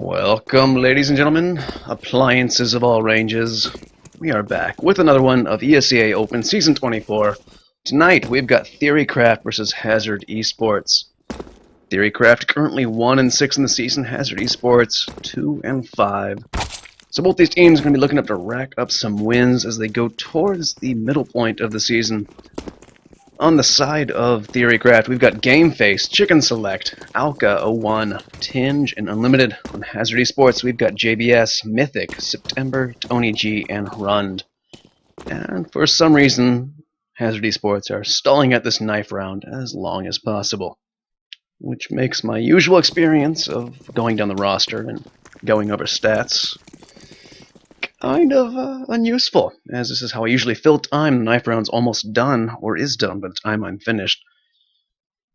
Welcome, ladies and gentlemen, appliances of all ranges. We are back with another one of ESEA Open Season 24. Tonight, we've got TheoryCraft versus Hazard Esports. TheoryCraft currently 1-6 in the season, Hazard Esports 2-5. So both these teams are going to be looking up to rack up some wins as they go towards the middle point of the season. On the side of TheoryCraft, we've got Gameface, Chicken Select, Alka01, Tinge, and Unlimited. On Hazard Esports, we've got JBS, Mythic, September, Tony G, and Rund. And for some reason, Hazard Esports are stalling at this knife round as long as possible, which makes my usual experience of going down the roster and going over stats kind of unuseful, as this is how I usually fill time. The knife round's almost done, or is done by the time I'm finished.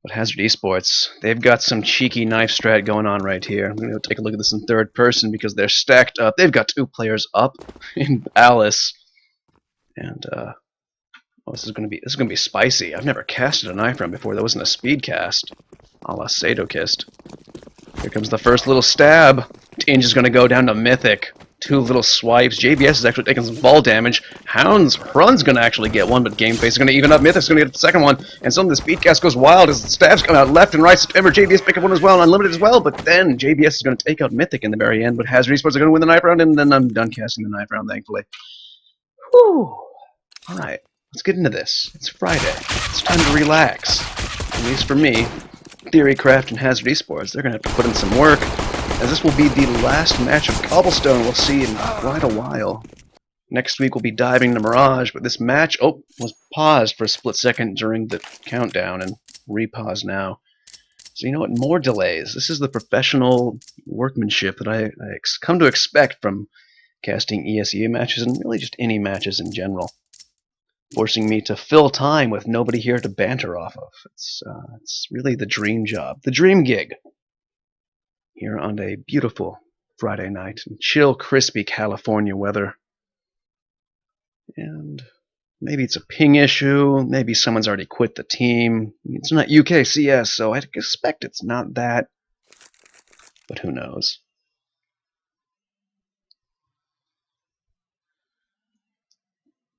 But Hazard Esports, they've got some cheeky knife strat going on right here. I'm going to take a look at this in third person because they're stacked up. They've got two players up in Alice, and this is going to be spicy. I've never casted a knife round before. That wasn't a speed cast, a la Sadokist. Here comes the first little stab. Tinge is going to go down to Mythic. Two little swipes. JBS is actually taking some fall damage. Rund's going to actually get one, but Gameface is going to even up. Mythic's going to get the second one, and some of the speed cast goes wild as the stabs come out left and right. September, JBS pick up one as well, and Unlimited as well, but then JBS is going to take out Mythic in the very end, but Hazard Esports are going to win the knife round, and then I'm done casting the knife round, thankfully. Whew. Alright, let's get into this. It's Friday. It's time to relax. At least for me. TheoryCraft and Hazard Esports, they're going to have to put in some work, as this will be the last match of Cobblestone we'll see in quite a while. Next week we'll be diving into Mirage, but this match, was paused for a split second during the countdown, and repaused now. So you know what, more delays. This is the professional workmanship that I come to expect from casting ESEA matches, and really just any matches in general. Forcing me to fill time with nobody here to banter off of. It's really the dream job, the dream gig. Here on a beautiful Friday night in chill, crispy California weather. And maybe it's a ping issue, maybe someone's already quit the team. It's not UKCS, so I expect it's not that. But who knows?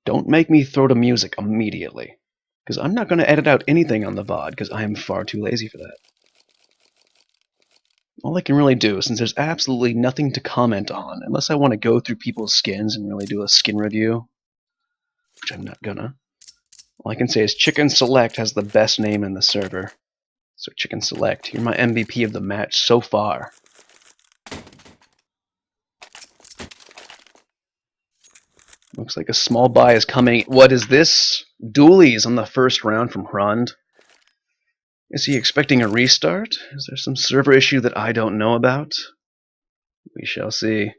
Don't make me throw to music immediately, because I'm not going to edit out anything on the VOD, because I am far too lazy for that. All I can really do, since there's absolutely nothing to comment on, unless I want to go through people's skins and really do a skin review, which I'm not gonna, all I can say is Chicken Select has the best name in the server. So Chicken Select, you're my MVP of the match so far. Looks like a small buy is coming. What is this? Dualies on the first round from Rund. Is he expecting a restart? Is there some server issue that I don't know about? We shall see.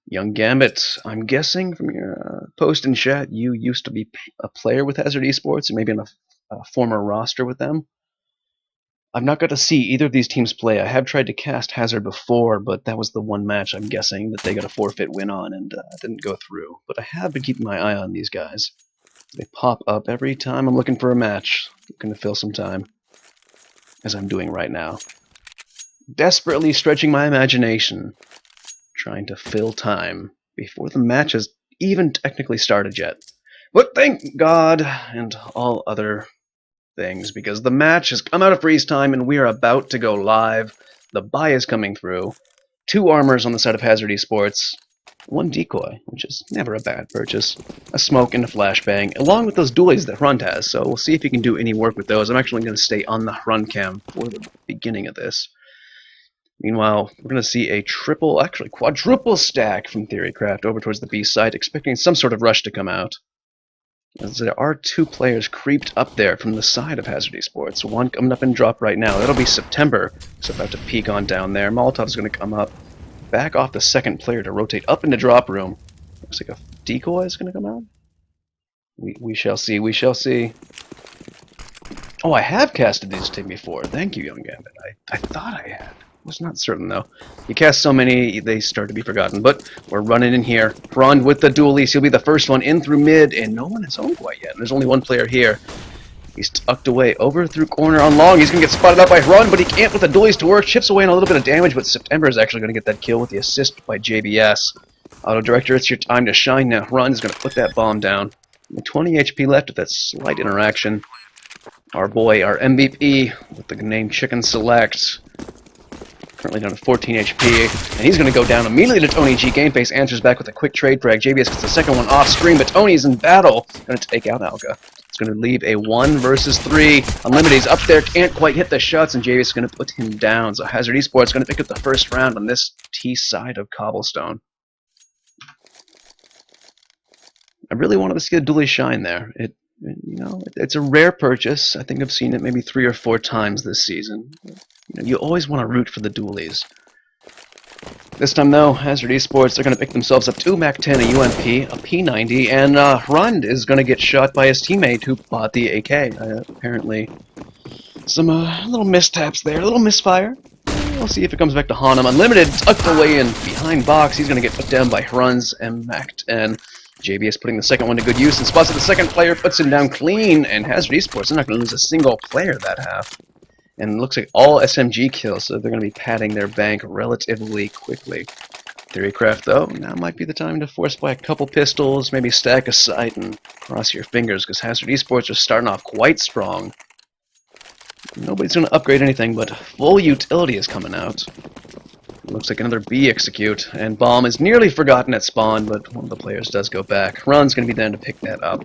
Young Gambit, I'm guessing from your post in chat, you used to be a player with Hazard Esports and maybe on a former roster with them. I've not got to see either of these teams play. I have tried to cast Hazard before, but that was the one match I'm guessing that they got a forfeit win on, and didn't go through. But I have been keeping my eye on these guys. They pop up every time I'm looking for a match, looking to fill some time, as I'm doing right now. Desperately stretching my imagination, trying to fill time before the match has even technically started yet. But thank God, and all other things, because the match has come out of freeze time and we are about to go live. The buy is coming through. 2 armors on the side of Hazard Esports. 1 decoy, which is never a bad purchase. A smoke and a flashbang, along with those dualies that Rund has, so we'll see if he can do any work with those. I'm actually going to stay on the Rund cam for the beginning of this. Meanwhile, we're going to see a triple, actually quadruple stack from TheoryCraft over towards the B side, expecting some sort of rush to come out. As there are 2 players creeped up there from the side of Hazard Esports. One coming up in drop right now. That'll be September. It's about to peek on down there. Molotov's going to come up. Back off the second player to rotate up into drop room. Looks like a decoy is going to come out. We shall see, we shall see. Oh, I have casted these two before. Thank you, Young Gambit. I thought I had. Was not certain, though. You cast so many, they start to be forgotten. But we're running in here. Rund with the dualies. He'll be the first one in through mid, and no one has home quite yet. There's only one player here. He's tucked away over through corner on long. He's going to get spotted out by Run, but he can't with the dualies to work. Chips away on a little bit of damage, but September is actually going to get that kill with the assist by JBS. Auto Director, it's your time to shine now. Run is going to put that bomb down. Only 20 HP left with that slight interaction. Our boy, our MVP, with the name Chicken Select, currently down to 14 HP, and he's going to go down immediately to Tony G. Gameface answers back with a quick trade frag. JBS gets the second one off screen, but Tony's in battle. Going to take out Alka. It's going to leave a 1 versus 3. Unlimited, he's up there, can't quite hit the shots, and JBS is going to put him down. So Hazard Esports is going to pick up the first round on this T side of Cobblestone. I really wanted to see a dually shine there. It's a rare purchase. I think I've seen it maybe 3 or 4 times this season. You always want to root for the dualies. This time, though, Hazard Esports, they're going to pick themselves up 2 MAC-10, a UMP, a P90, and Rund is going to get shot by his teammate who bought the AK. Apparently, some little mistaps there, a little misfire. We'll see if it comes back to haunt him. Unlimited, tucked away in behind box. He's going to get put down by Run's and MAC-10. JBS putting the second one to good use and spots that the second player puts him down clean, and Hazard Esports, they're not going to lose a single player that half. And it looks like all SMG kills, so they're going to be padding their bank relatively quickly. TheoryCraft, though, now might be the time to force buy a couple pistols, maybe stack a sight, and cross your fingers, because Hazard Esports are starting off quite strong. Nobody's going to upgrade anything, but full utility is coming out. Looks like another B execute, and bomb is nearly forgotten at spawn, but one of the players does go back. Run's going to be there to pick that up.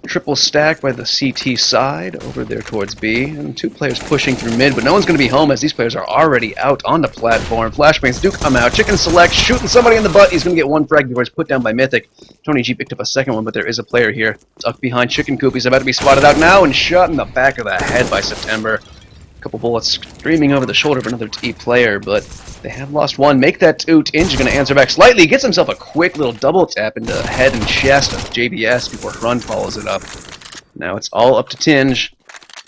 Triple stack by the CT side over there towards B, and 2 players pushing through mid, but no one's going to be home as these players are already out on the platform. Flashbangs do come out. Chicken Select shooting somebody in the butt. He's going to get 1 frag before he's put down by Mythic. Tony G picked up a second one, but there is a player here tucked behind Chicken Coop. He's about to be spotted out now and shot in the back of the head by September. A couple bullets streaming over the shoulder of another T player, but they have lost 1. Make that 2. Tinge is going to answer back slightly. He gets himself a quick little double tap into the head and chest of JBS before Run follows it up. Now it's all up to Tinge.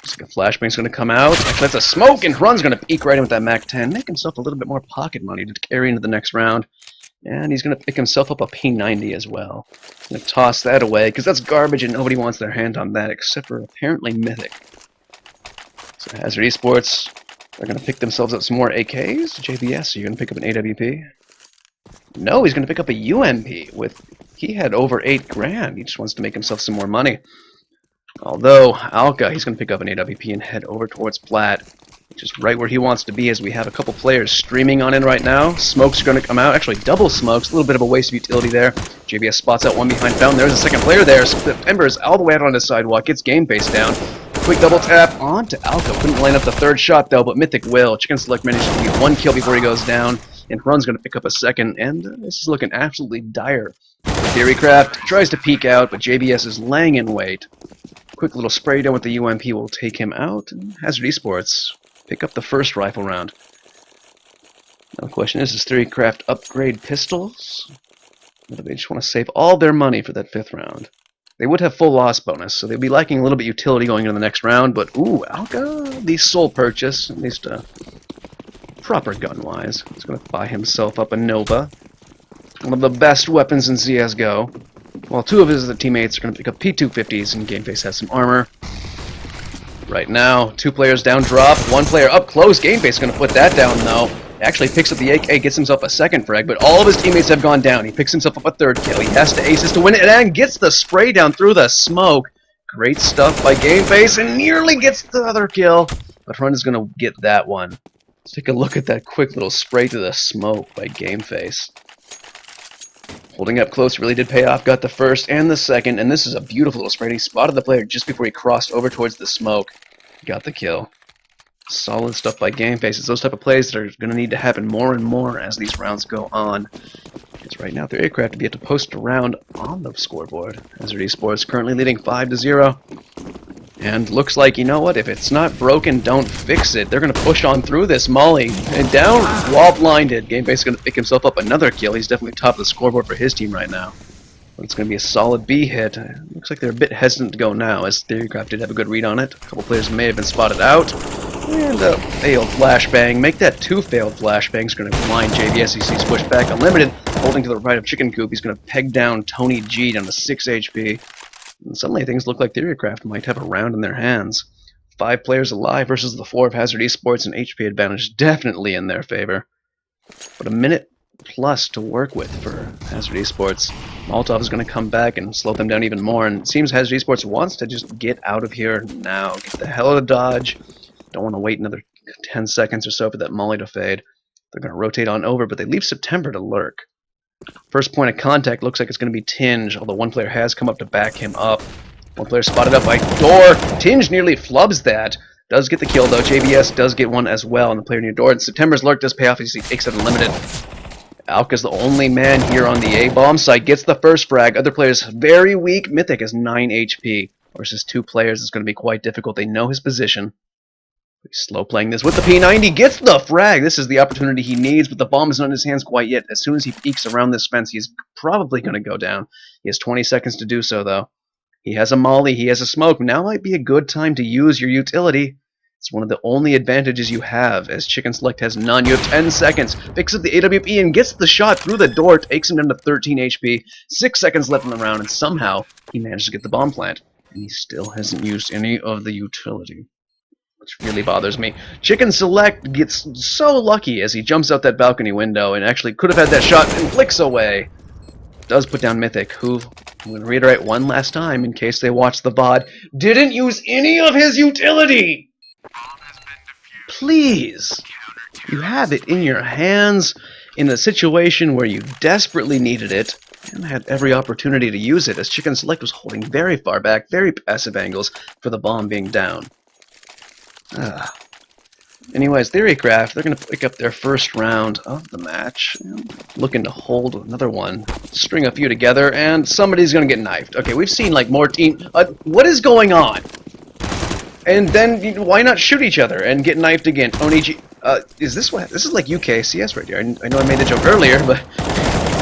Looks like a flashbang's going to come out. Actually, that's a smoke, and Run's going to peek right in with that MAC-10. Make himself a little bit more pocket money to carry into the next round. And he's going to pick himself up a P90 as well. He's going to toss that away, because that's garbage and nobody wants their hand on that except for apparently Mythic. So Hazard Esports, they're going to pick themselves up some more AKs. JBS, are you going to pick up an AWP? No, he's going to pick up a UMP. He had over 8 grand. He just wants to make himself some more money. Although, Alka, he's going to pick up an AWP and head over towards Plat. Which is right where he wants to be, as we have a couple players streaming on in right now. Smokes are going to come out. Actually, double smokes. A little bit of a waste of utility there. JBS spots out 1 behind Fountain. There's a second player there. September is all the way out on the sidewalk. Gets game face down. Quick double tap onto Alka. Couldn't line up the 3rd shot, though, but Mythic will. Chicken Select manages to get 1 kill before he goes down. And Run's going to pick up a second. And this is looking absolutely dire. TheoryCraft tries to peek out, but JBS is laying in wait. Quick little spray down with the UMP will take him out. And Hazard Esports pick up the first rifle round. Now the question is, does TheoryCraft upgrade pistols? Or do they just want to save all their money for that 5th round? They would have full loss bonus, so they'd be lacking a little bit utility going into the next round, but ooh, Alka, the sole purchase, at least proper gun-wise. He's going to buy himself up a Nova. One of the best weapons in CSGO. While 2 of his teammates are going to pick up P250s, and Gameface has some armor. Right now, 2 players down drop, 1 player up close. Gameface is going to put that down, though. Actually picks up the AK, gets himself a 2nd frag, but all of his teammates have gone down. He picks himself up a 3rd kill. He has to ace this to win it, and gets the spray down through the smoke. Great stuff by Gameface, and nearly gets the other kill. But Run is going to get that one. Let's take a look at that quick little spray to the smoke by Gameface. Holding up close really did pay off. Got the 1st and the 2nd, and this is a beautiful little spray. He spotted the player just before he crossed over towards the smoke. Got the kill. Solid stuff by Gameface. It's those type of plays that are going to need to happen more and more as these rounds go on. Because right now, TheoryCraft to be able to post a round on the scoreboard. Hazard Esports currently leading 5-0. And looks like, you know what, if it's not broken, don't fix it. They're going to push on through this Molly. And down while blinded. Gameface is going to pick himself up another kill. He's definitely top of the scoreboard for his team right now. But it's going to be a solid B hit. Looks like they're a bit hesitant to go now, as TheoryCraft did have a good read on it. A couple players may have been spotted out. And a failed flashbang. Make that 2 failed flashbangs. Going to blind JBS. He sees push back. Unlimited. Holding to the right of Chicken Coop. He's going to peg down Tony G down to 6 HP. And suddenly things look like TheoryCraft might have a round in their hands. 5 players alive versus the 4 of Hazard Esports, and HP advantage definitely in their favor. But a minute plus to work with for Hazard Esports. Molotov is going to come back and slow them down even more, and it seems Hazard Esports wants to just get out of here now. Get the hell out of Dodge. Don't want to wait another 10 seconds or so for that molly to fade. They're going to rotate on over, but they leave September to lurk. First point of contact looks like it's going to be Tinge, although one player has come up to back him up. One player spotted up by Door. Tinge nearly flubs that. Does get the kill, though. JBS does get one as well, and the player near Door. And September's lurk does pay off as he takes it unlimited. Alka's the only man here on the A-bomb site. Gets the first frag. Other players very weak. Mythic has 9 HP. Versus 2 players, it's going to be quite difficult. They know his position. He's slow playing this with the P90. Gets the frag. This is the opportunity he needs, but the bomb is not in his hands quite yet. As soon as he peeks around this fence, he's probably going to go down. He has 20 seconds to do so, though. He has a molly. He has a smoke. Now might be a good time to use your utility. It's one of the only advantages you have, as Chicken Select has none. You have 10 seconds. Picks up the AWP and gets the shot through the door. Takes him down to 13 HP. 6 seconds left in the round, and somehow he managed to get the bomb plant. And he still hasn't used any of the utility, which really bothers me. Chicken Select gets so lucky as he jumps out that balcony window and actually could have had that shot and flicks away. Does put down Mythic, who, I'm going to reiterate one last time in case they watch the VOD, didn't use any of his utility! Please! You have it in your hands in a situation where you desperately needed it and had every opportunity to use it, as Chicken Select was holding very far back, very passive angles for the bomb being down. Anyways, TheoryCraft, they're going to pick up their first round of the match. Looking to hold another one. String a few together, and somebody's going to get knifed. Okay, we've seen, like, more team... what is going on? And then, why not shoot each other and get knifed again? Oniji... is this what... This is like UKCS right here. I know I made the joke earlier, but...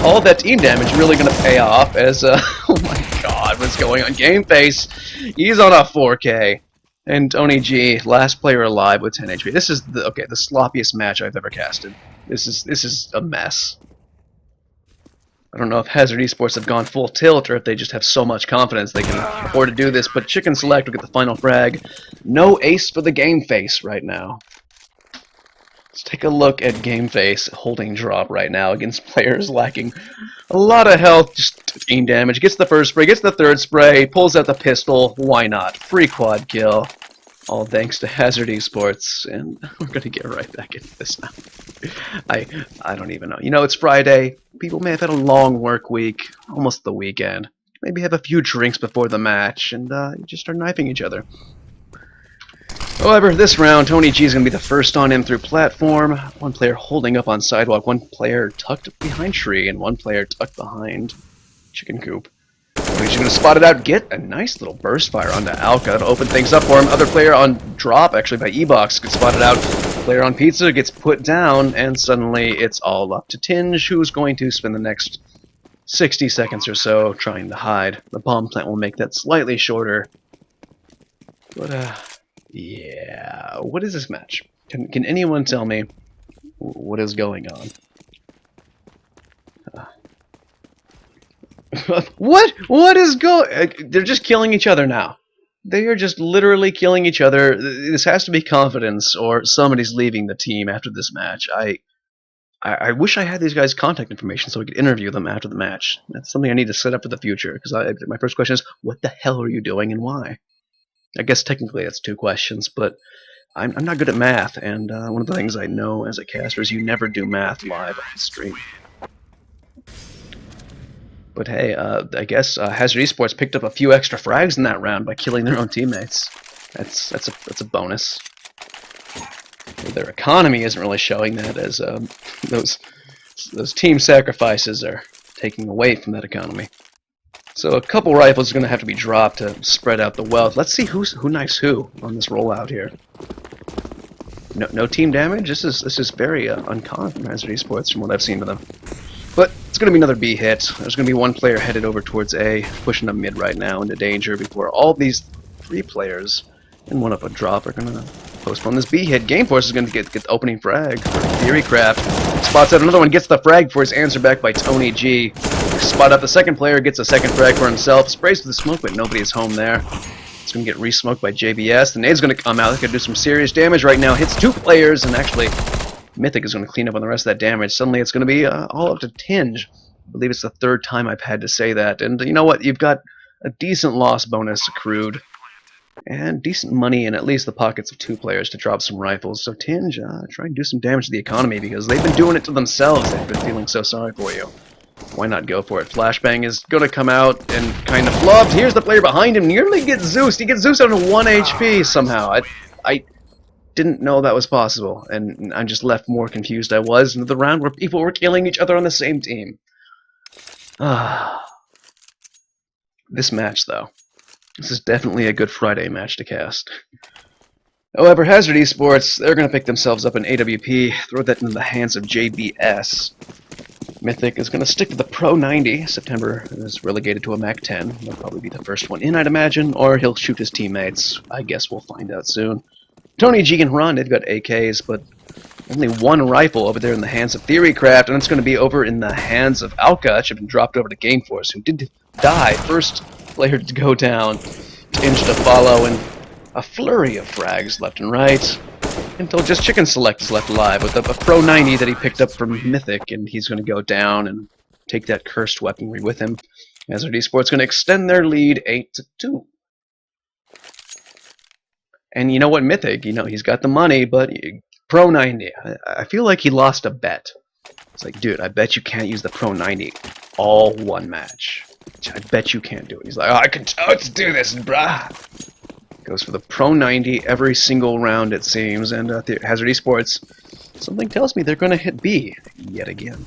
all that team damage really going to pay off as... oh my god, what's going on? Game Face, he's on a 4K. And Tony G, last player alive with 10 HP. This is the sloppiest match I've ever casted. This is a mess. I don't know if Hazard Esports have gone full tilt or if they just have so much confidence they can afford to do this, but Chicken Select will get the final frag. No ace for the Game Face right now. Let's take a look at Game Face holding drop right now against players lacking a lot of health, just team damage. Gets the first spray, gets the third spray, pulls out the pistol. Why not? Free quad kill. All thanks to Hazard Esports, and we're gonna get right back into this now. I don't even know. You know, it's Friday. People may have had a long work week, almost the weekend. Maybe have a few drinks before the match, and you just start knifing each other. However, this round, Tony G is going to be the first on in through platform. One player holding up on sidewalk, one player tucked behind tree, and one player tucked behind chicken coop. He's going to spot it out, get a nice little burst fire onto Alka to open things up for him. Other player on drop, actually by E-Box, gets spotted out. Player on pizza gets put down, and suddenly it's all up to Tinge, who's going to spend the next 60 seconds or so trying to hide. The bomb plant will make that slightly shorter. But, yeah, what is this match? Can anyone tell me what is going on? What is going? They're just killing each other now. They are just literally killing each other. This has to be confidence, or somebody's leaving the team after this match. I wish I had these guys' contact information so we could interview them after the match. That's something I need to set up for the future. Because my first question is, what the hell are you doing and why? I guess technically that's 2 questions, but I'm not good at math, and one of the things I know as a caster is you never do math live on stream. But hey, I guess Hazard Esports picked up a few extra frags in that round by killing their own teammates. That's a bonus. Their economy isn't really showing that, as those team sacrifices are taking away from that economy. So a couple rifles are going to have to be dropped to spread out the wealth. Let's see who knifes who on this rollout here. No team damage. This is very uncommon from Hazard Esports from what I've seen of them. But it's going to be another B hit. There's going to be one player headed over towards A, pushing up mid right now into danger before all these 3 players and one up a drop are going to postpone this B hit. Gameforce is going to get the opening frag for TheoryCraft. Spots out another one, gets the frag for his answer back by Tony G. spot up. The second player gets a second frag for himself. Sprays with the smoke, but nobody's home there. It's going to get re-smoked by JBS. The nade's going to come out. It's going to do some serious damage right now. Hits 2 players, and actually, Mythic is going to clean up on the rest of that damage. Suddenly, it's going to be all up to Tinge. I believe it's the 3rd time I've had to say that. And you know what? You've got a decent loss bonus accrued. And decent money in at least the pockets of 2 players to drop some rifles. So Tinge, try and do some damage to the economy because they've been doing it to themselves. They've been feeling so sorry for you. Why not go for it? Flashbang is going to come out and kind of flubbed. Here's the player behind him. Nearly gets Zeus. He gets Zeus out of 1 HP somehow. I didn't know that was possible. And I'm just left more confused I was into the round where people were killing each other on the same team. This match, though. This is definitely a Good Friday match to cast. However, Hazard Esports, they're going to pick themselves up an AWP, throw that into the hands of JBS. Mythic is going to stick to the Pro 90. September is relegated to a Mac 10. He'll probably be the first one in, I'd imagine, or he'll shoot his teammates. I guess we'll find out soon. Tony G and Ron, they've got AKs, but only 1 rifle over there in the hands of TheoryCraft, and it's going to be over in the hands of Alka. It should have been dropped over to Gameforce, who did die. First player to go down, Tinge to follow, and a flurry of frags left and right, until just Chicken Select is left alive with a Pro 90 that he picked up from Mythic, and he's going to go down and take that cursed weaponry with him. Hazard Esports going to extend their lead 8-2. And you know what, Mythic, you know, he's got the money, but Pro 90, I feel like he lost a bet. It's like, dude, I bet you can't use the Pro 90 all one match. I bet you can't do it. He's like, oh, I can do this, brah. Goes for the Pro 90 every single round, it seems, and Hazard Esports, something tells me they're going to hit B yet again.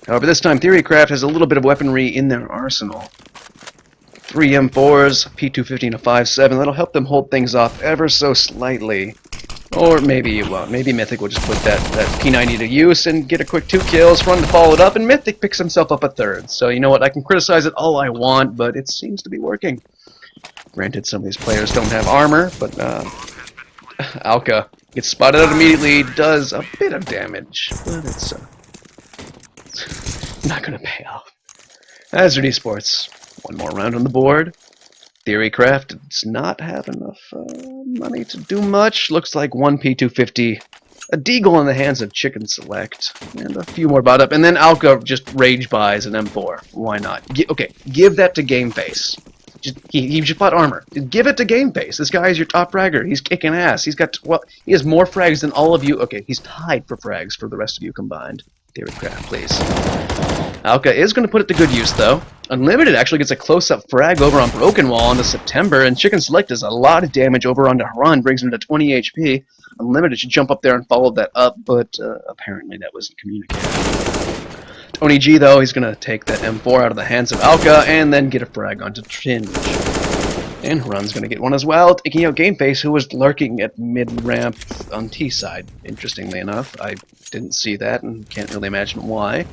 However, this time TheoryCraft has a little bit of weaponry in their arsenal. 3 M4s, P250 and a 5.7. That'll help them hold things off ever so slightly. Or maybe, well, maybe Mythic will just put that P90 to use and get a quick 2 kills, run to follow it up, and Mythic picks himself up a 3rd. So you know what, I can criticize it all I want, but it seems to be working. Granted, some of these players don't have armor, but Alka gets spotted out immediately, does a bit of damage, but it's not going to pay off. Hazard Esports, 1 more round on the board. TheoryCraft does not have enough money to do much. Looks like 1 P250, a deagle in the hands of Chicken Select, and a few more bought up. And then Alka just rage buys an M4. Why not? Okay, give that to Gameface. He just bought armor. Give it to Gameface. This guy is your top fragger. He's kicking ass. He's got, well, he has more frags than all of you. Okay, he's tied for frags for the rest of you combined. TheoryCraft, please. Alka is going to put it to good use, though. Unlimited actually gets a close-up frag over on Broken Wall into September, and Chicken Select does a lot of damage over onto Haran, brings him to 20 HP. Unlimited should jump up there and follow that up, but apparently that wasn't communicated. Tony G, though, he's going to take that M4 out of the hands of Alka and then get a frag onto Tinge. And Haran's going to get one as well, taking out Gameface, who was lurking at mid-ramp on T-side. Interestingly enough, I didn't see that and can't really imagine why.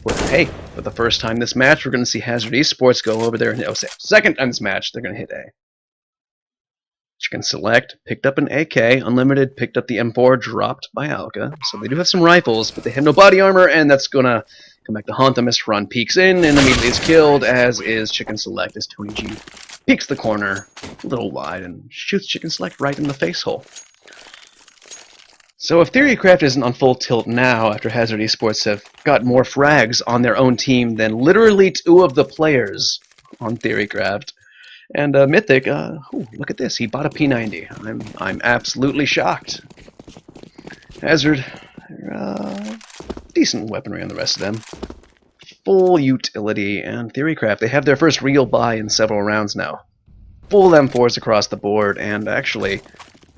But hey, for the first time this match, we're going to see Hazard Esports go over there and hit, second time this match, they're going to hit A. Chicken Select picked up an AK, Unlimited picked up the M4, dropped by Alka. So they do have some rifles, but they have no body armor, and that's going to come back to haunt them as Haran peeks in and immediately is killed, as is Chicken Select, as Tony G peeks the corner a little wide and shoots Chicken Select right in the face hole. So if TheoryCraft isn't on full tilt now, after Hazard Esports have got more frags on their own team than literally 2 of the players on TheoryCraft, and Mythic, ooh, look at this, he bought a P90. I'm absolutely shocked. Hazard, decent weaponry on the rest of them. Full utility, and TheoryCraft, they have their first real buy in several rounds now. Full M4s across the board, and actually,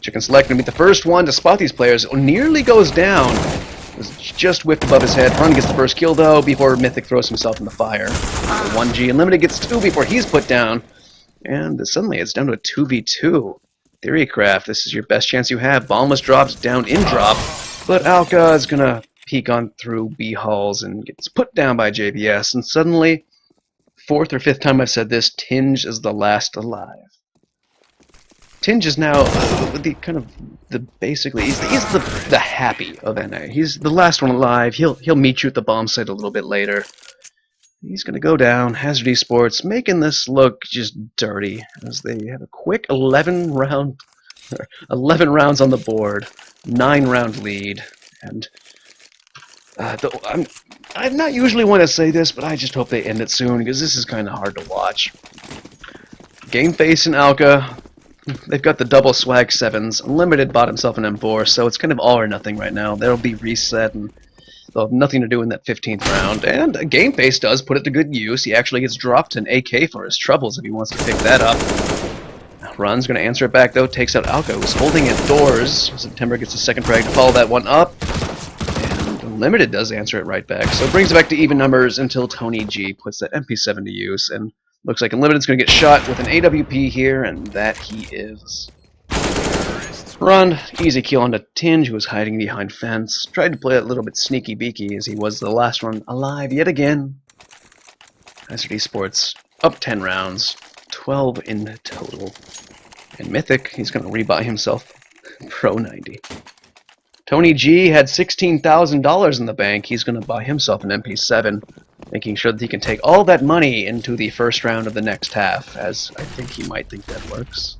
Chicken Select going to be the first one to spot these players. Nearly goes down. It was just whipped above his head. Run gets the first kill, though, before Mythic throws himself in the fire. 1G. Unlimited gets 2 before he's put down. And suddenly it's down to a 2v2. TheoryCraft, this is your best chance you have. Bombus drops down in drop. But Alka is going to peek on through B halls and gets put down by JBS. And suddenly, 4th or 5th time I've said this, Tinge is the last alive. Tinge is now basically he's the happy of NA. He's the last one alive. He'll meet you at the bomb site a little bit later. He's going to go down. Hazard Esports making this look just dirty as they have a quick 11 rounds on the board, 9-round lead, and I'm not usually one to say this, but I just hope they end it soon because this is kind of hard to watch. Game Face and Alka, they've got the double swag 7s. Unlimited bought himself an M4, so it's kind of all or nothing right now. They'll be reset and they'll have nothing to do in that 15th round. And Game Face does put it to good use. He actually gets dropped an AK for his troubles if he wants to pick that up. Run's going to answer it back though, takes out Alka, who's holding it doors. September gets a second frag to follow that one up. And Limited does answer it right back. So it brings it back to even numbers until Tony G puts that MP7 to use. And looks like Unlimited's going to get shot with an AWP here, and that he is. Run, easy kill onto Tinge, who was hiding behind fence. Tried to play a little bit sneaky beaky as he was the last one alive yet again. Hazard Esports up 10 rounds, 12 in total. And Mythic, he's going to rebuy himself Pro 90. Tony G had $16,000 in the bank. He's going to buy himself an MP7, making sure that he can take all that money into the first round of the next half, as I think he might think that works.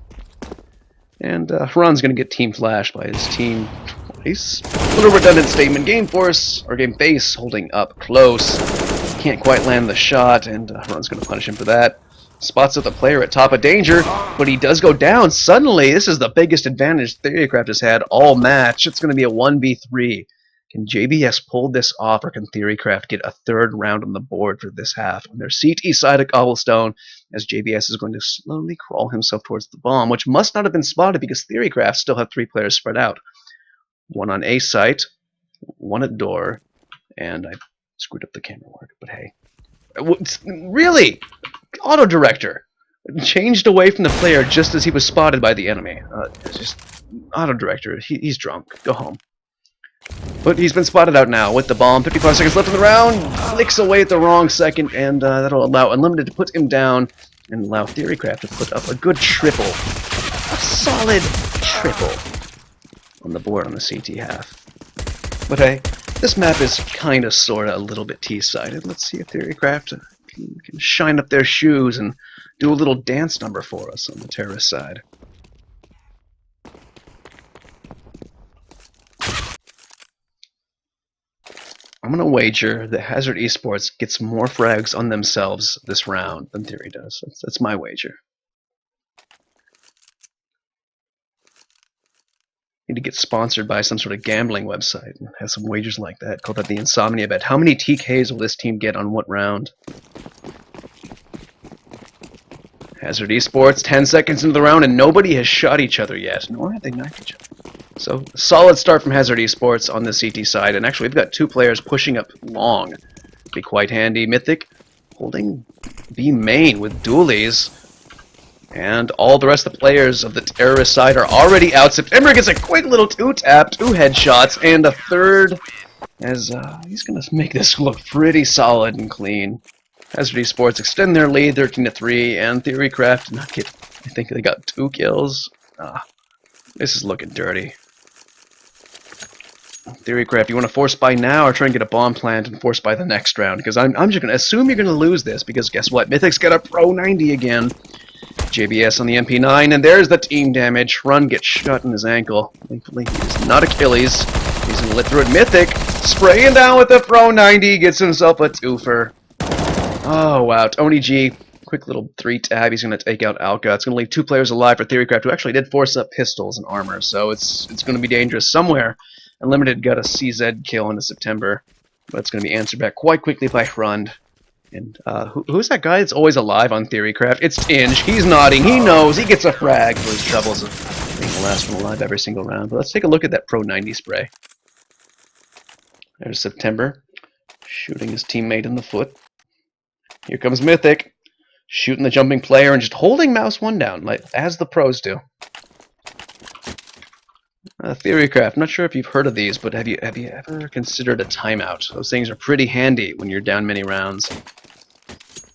And Haran's going to get team flashed by his team twice. A little redundant statement. Game Force, or Game Face, holding up close. Can't quite land the shot, and Haran's going to punish him for that. Spots up the player at top of danger, but he does go down. Suddenly, this is the biggest advantage TheoryCraft has had all match. It's going to be a 1v3. Can JBS pull this off, or can TheoryCraft get a third round on the board for this half? On their CT side of Cobblestone, as JBS is going to slowly crawl himself towards the bomb, which must not have been spotted because TheoryCraft still have 3 players spread out. One on A site, one at door, and I screwed up the camera work, but hey. Really? Auto director changed away from the player just as he was spotted by the enemy. Just auto director. He's drunk. Go home. But he's been spotted out now with the bomb. 55 seconds left in the round. Flicks away at the wrong second, and that'll allow Unlimited to put him down and allow TheoryCraft to put up a good triple. A solid triple on the board on the CT half. But hey, this map is kind of, sort of, a little bit T-sided. Let's see if TheoryCraft can shine up their shoes and do a little dance number for us on the terrorist side. I'm going to wager that Hazard Esports gets more frags on themselves this round than Theory does. That's my wager. Need to get sponsored by some sort of gambling website and have some wagers like that. Call that the Insomnia Bet. How many TKs will this team get on what round? Hazard Esports, 10 seconds into the round, and nobody has shot each other yet, nor have they knifed each other. So, a solid start from Hazard Esports on the CT side, and actually we've got 2 players pushing up long. Be quite handy. Mythic holding B main with dualies, and all the rest of the players of the terrorist side are already out. September gets a quick little 2-tap, 2 headshots, and a third, as he's going to make this look pretty solid and clean. Hazard Esports extend their lead 13-3, and TheoryCraft did not get, I think they got 2 kills. This is looking dirty. TheoryCraft, you want to force buy now or try and get a bomb plant and force buy the next round? Because I'm just going to assume you're going to lose this, because guess what? Mythic's got a Pro 90 again. JBS on the MP9, and there's the team damage. Run gets shot in his ankle. Thankfully, he's not Achilles. He's going to live through it. Mythic, spraying down with the Pro 90, gets himself a twofer. Oh, wow. Tony G, quick little 3-tab. He's going to take out Alka. It's going to leave 2 players alive for TheoryCraft, who actually did force up pistols and armor, so it's going to be dangerous somewhere. Unlimited got a CZ kill into September, but it's going to be answered back quite quickly by Hrund. And who's that guy that's always alive on TheoryCraft? It's Tinge. He's nodding. He knows. He gets a frag for his troubles of being the last one alive every single round. But let's take a look at that Pro 90 spray. There's September, shooting his teammate in the foot. Here comes Mythic, shooting the jumping player and just holding mouse 1 down, like as the pros do. TheoryCraft, not sure if you've heard of these, but have you ever considered a timeout? Those things are pretty handy when you're down many rounds.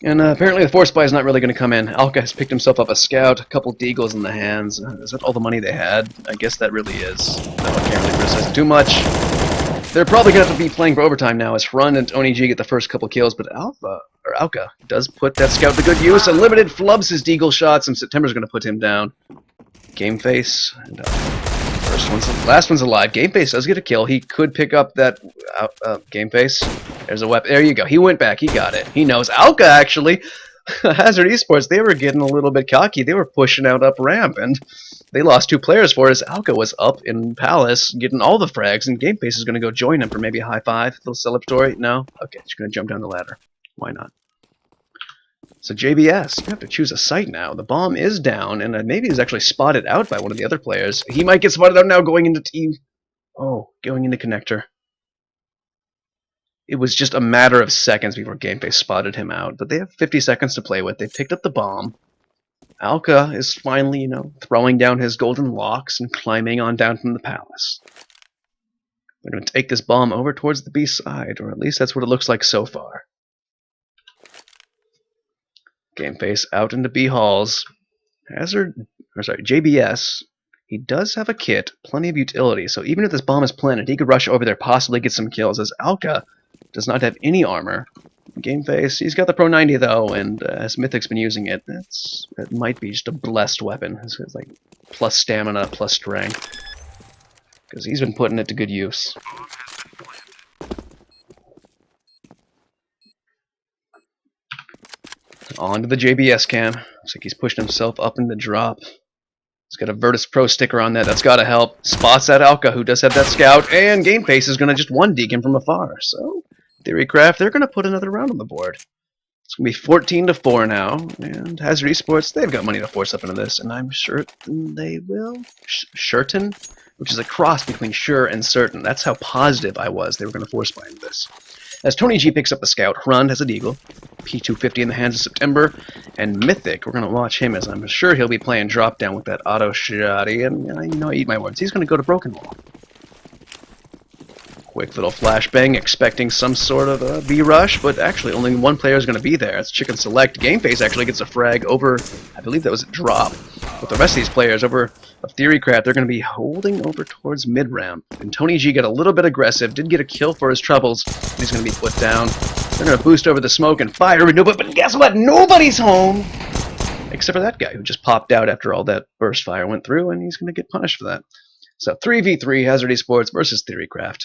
And apparently the force buy is not really going to come in. Alka has picked himself up a scout, a couple deagles in the hands. Is that all the money they had? I guess that really is. No, I can't really criticize it too much. They're probably going to have to be playing for overtime now as Hrund and Tony G get the first couple kills, but or Alka does put that scout to good use. Unlimited flubs his deagle shots, and September's going to put him down. Game face, and last one's alive. Game face does get a kill. He could pick up that game face. There's a weapon. There you go. He went back. He got it. He knows. Alka actually, Hazard Esports, they were getting a little bit cocky. They were pushing out up ramp, and they lost 2 players for us. Alka was up in Palace getting all the frags, and Game face is going to go join him for maybe a high five. A little celebratory. No? Okay, she's going to jump down the ladder. Why not? So JBS, you have to choose a site now. The bomb is down, and maybe he's actually spotted out by one of the other players. He might get spotted out now going into team. Oh, going into connector. It was just a matter of seconds before Gameface spotted him out, but they have 50 seconds to play with. They picked up the bomb. Alka is finally, throwing down his golden locks and climbing on down from the palace. They're going to take this bomb over towards the B side, or at least that's what it looks like so far. Gameface out into B halls. JBS, he does have a kit, plenty of utility, so even if this bomb is planted, he could rush over there, possibly get some kills, as Alka does not have any armor. Gameface, he's got the Pro 90 though, and as Mythic's been using it, it might be just a blessed weapon. It's like plus stamina, plus strength, because he's been putting it to good use. On to the JBS cam. Looks like he's pushing himself up in the drop. He's got a Virtus Pro sticker on that. That's got to help. Spots that Alka, who does have that scout, and Gameface is going to just 1-deke him from afar. So, TheoryCraft, they're going to put another round on the board. It's going to be 14-4 now, and Hazard Esports, they've got money to force up into this, and I'm sure they will. Certain, which is a cross between sure and certain. That's how positive I was they were going to force buy into this. As Tony G picks up the scout, Hrund has a deagle, P250 in the hands of September, and Mythic, we're going to watch him as I'm sure he'll be playing drop down with that auto shotty, and I eat my words, he's going to go to Broken Wall. Quick little flashbang, expecting some sort of a B-rush, but actually only one player is going to be there. It's Chicken Select. Gameface actually gets a frag over, I believe that was a drop. With the rest of these players over of TheoryCraft, they're going to be holding over towards mid-ramp. And Tony G got a little bit aggressive, did get a kill for his troubles, and he's going to be put down. They're going to boost over the smoke and fire, but guess what? Nobody's home! Except for that guy who just popped out after all that burst fire went through, and he's going to get punished for that. So 3v3 Hazard Esports versus TheoryCraft.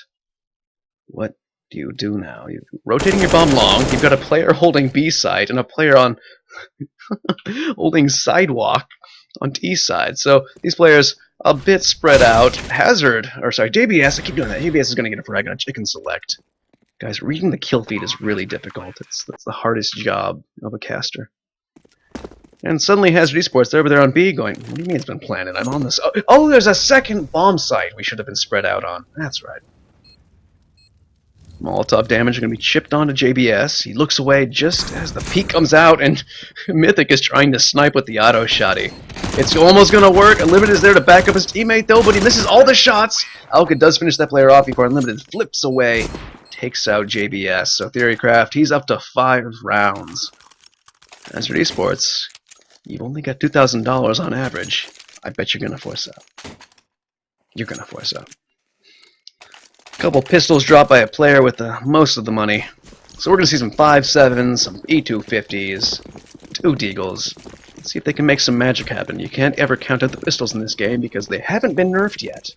What do you do now? You're rotating your bomb long, you've got a player holding B side, and a player on holding sidewalk on T side. So these players a bit spread out. JBS, I keep doing that. JBS is going to get a frag on a Chicken Select. Guys, reading the kill feed is really difficult. That's the hardest job of a caster. And suddenly Hazard Esports, they're over there on B going, what do you mean it's been planted? I'm on this. Oh, there's a second bomb site we should have been spread out on. That's right. Molotov damage is going to be chipped onto JBS. He looks away just as the peak comes out, and Mythic is trying to snipe with the auto shotty. It's almost going to work. Unlimited is there to back up his teammate, though, but he misses all the shots. Alka does finish that player off before Unlimited flips away, takes out JBS. So TheoryCraft, he's up to 5 rounds. As for Esports, you've only got $2,000 on average. I bet you're going to force out. You're going to force out. Couple pistols dropped by a player with most of the money. So we're going to see some 5.7s, some E250s, 2 deagles. Let's see if they can make some magic happen. You can't ever count out the pistols in this game because they haven't been nerfed yet.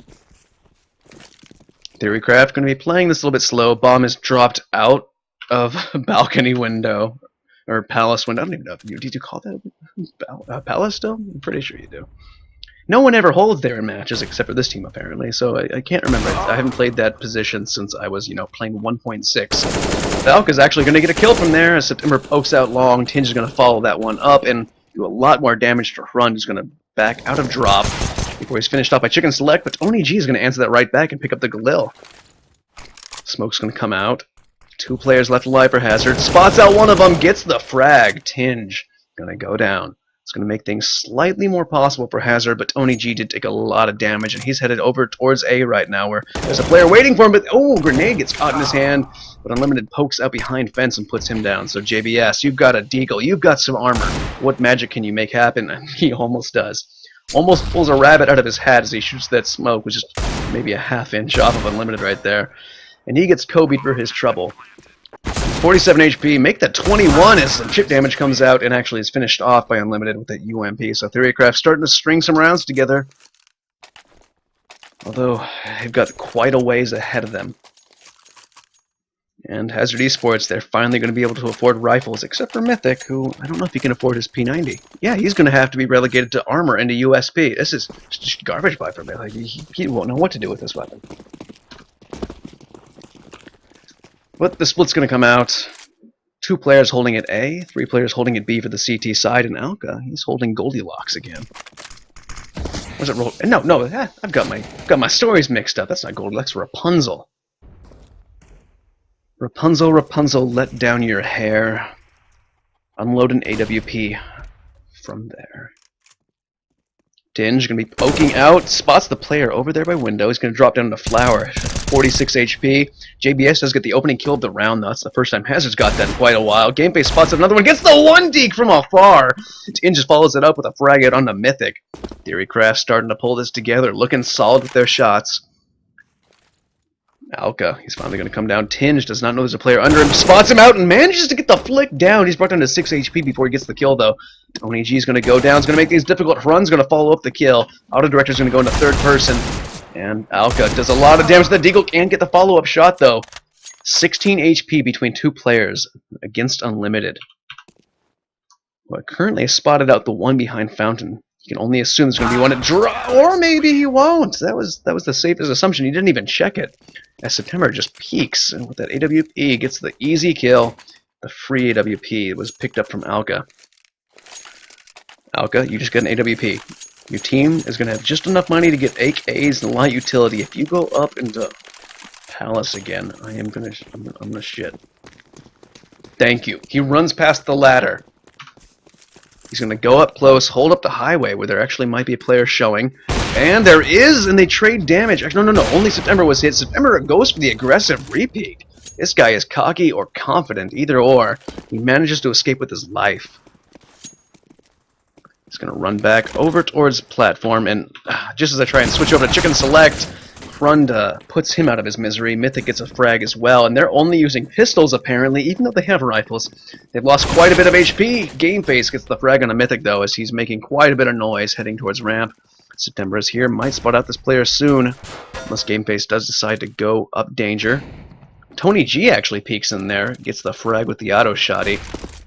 TheoryCraft going to be playing this a little bit slow. Bomb is dropped out of a balcony window. Or palace window. I don't even know if did you call that a palace still? I'm pretty sure you do. No one ever holds there in matches except for this team, apparently, so I can't remember. I haven't played that position since I was, playing 1.6. Valka's actually going to get a kill from there as September pokes out long. Tinge is going to follow that one up and do a lot more damage to Hrund, who's going to back out of drop before he's finished off by Chicken Select, but Tony G is going to answer that right back and pick up the Galil. Smoke's going to come out. 2 players left alive for Hazard. Spots out one of them, gets the frag. Tinge going to go down. It's going to make things slightly more possible for Hazard, but Tony G did take a lot of damage, and he's headed over towards A right now, where there's a player waiting for him, but grenade gets caught in his hand, but Unlimited pokes out behind fence and puts him down. So JBS, you've got a deagle, you've got some armor. What magic can you make happen? And he almost does. Almost pulls a rabbit out of his hat as he shoots that smoke, which is maybe a half-inch off of Unlimited right there. And he gets Kobe'd for his trouble. 47 HP, make that 21 as some chip damage comes out and actually is finished off by Unlimited with that UMP. So TheoryCraft starting to string some rounds together. Although, they've got quite a ways ahead of them. And Hazard Esports, they're finally going to be able to afford rifles, except for Mythic, who, I don't know if he can afford his P90. Yeah, he's going to have to be relegated to armor and to USP. This is just garbage buy for me. Like, he won't know what to do with this weapon. But the split's going to come out. 2 players holding it A, 3 players holding it B for the CT side, and Alka, he's holding Goldilocks again. Was it roll? No, I've got my stories mixed up. That's not Goldilocks, Rapunzel. Rapunzel, Rapunzel, let down your hair. Unload an AWP from there. Dinge going to be poking out, spots the player over there by window. He's going to drop down to Flower, 46 HP. JBS does get the opening kill of the round, though. That's the first time Hazard's got that in quite a while. Gameplay spots another one, gets the 1 deke from afar. Dinge just follows it up with a frag out on the Mythic. TheoryCraft starting to pull this together, looking solid with their shots. Alka, he's finally going to come down. Tinge does not know there's a player under him, spots him out, and manages to get the flick down. He's brought down to 6 HP before he gets the kill, though. Tony G is going to go down. He's going to make these difficult runs, going to follow up the kill. Auto Director's going to go into 3rd person, and Alka does a lot of damage to the Deagle. Can't get the follow-up shot, though. 16 HP between 2 players against Unlimited. Well, currently has spotted out the one behind Fountain. You can only assume there's going to be one at draw, or maybe he won't. That was the safest assumption. He didn't even check it. As September just peeks, and with that AWP gets the easy kill. The free AWP was picked up from Alka. Alka, you just got an AWP. Your team is going to have just enough money to get AKs and light utility. If you go up into Palace again, I'm gonna shit. Thank you. He runs past the ladder. He's going to go up close, hold up the highway where there actually might be a player showing. And there is, and they trade damage. Actually, no. Only September was hit. September goes for the aggressive repeat. This guy is cocky or confident, either or. He manages to escape with his life. He's going to run back over towards platform, and just as I try and switch over to Chicken Select, Frunda puts him out of his misery. Mythic gets a frag as well, and they're only using pistols apparently, even though they have rifles. They've lost quite a bit of HP. Gameface gets the frag on a Mythic though, as he's making quite a bit of noise heading towards ramp. September is here, might spot out this player soon, unless Gameface does decide to go up danger. Tony G actually peeks in there, gets the frag with the auto shotty.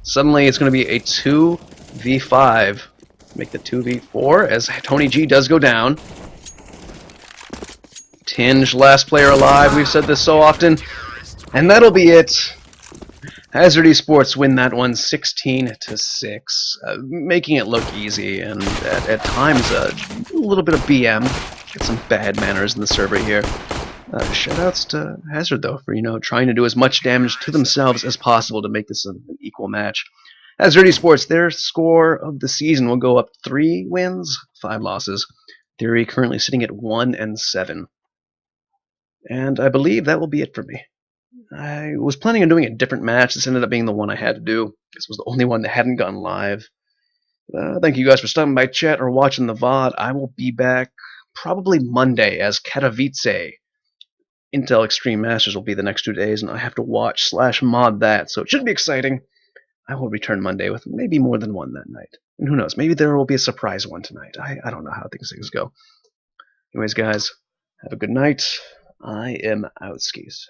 Suddenly it's going to be a 2v5. Make the 2v4 as Tony G does go down. Tinge, last player alive. We've said this so often. And that'll be it. Hazard Esports win that one 16-6, making it look easy and at times a little bit of BM. Get some bad manners in the server here. Shoutouts to Hazard though for trying to do as much damage to themselves as possible to make this an equal match. Hazard Esports, their score of the season will go up 3 wins, 5 losses. Theory currently sitting at 1-7. And I believe that will be it for me. I was planning on doing a different match. This ended up being the one I had to do. This was the only one that hadn't gone live. Thank you guys for stopping by chat or watching the VOD. I will be back probably Monday as Katowice. Intel Extreme Masters will be the next 2 days, and I have to watch/mod that, so it should be exciting. I will return Monday with maybe more than one that night. And who knows, maybe there will be a surprise one tonight. I don't know how things go. Anyways, guys, have a good night. I am out, skis.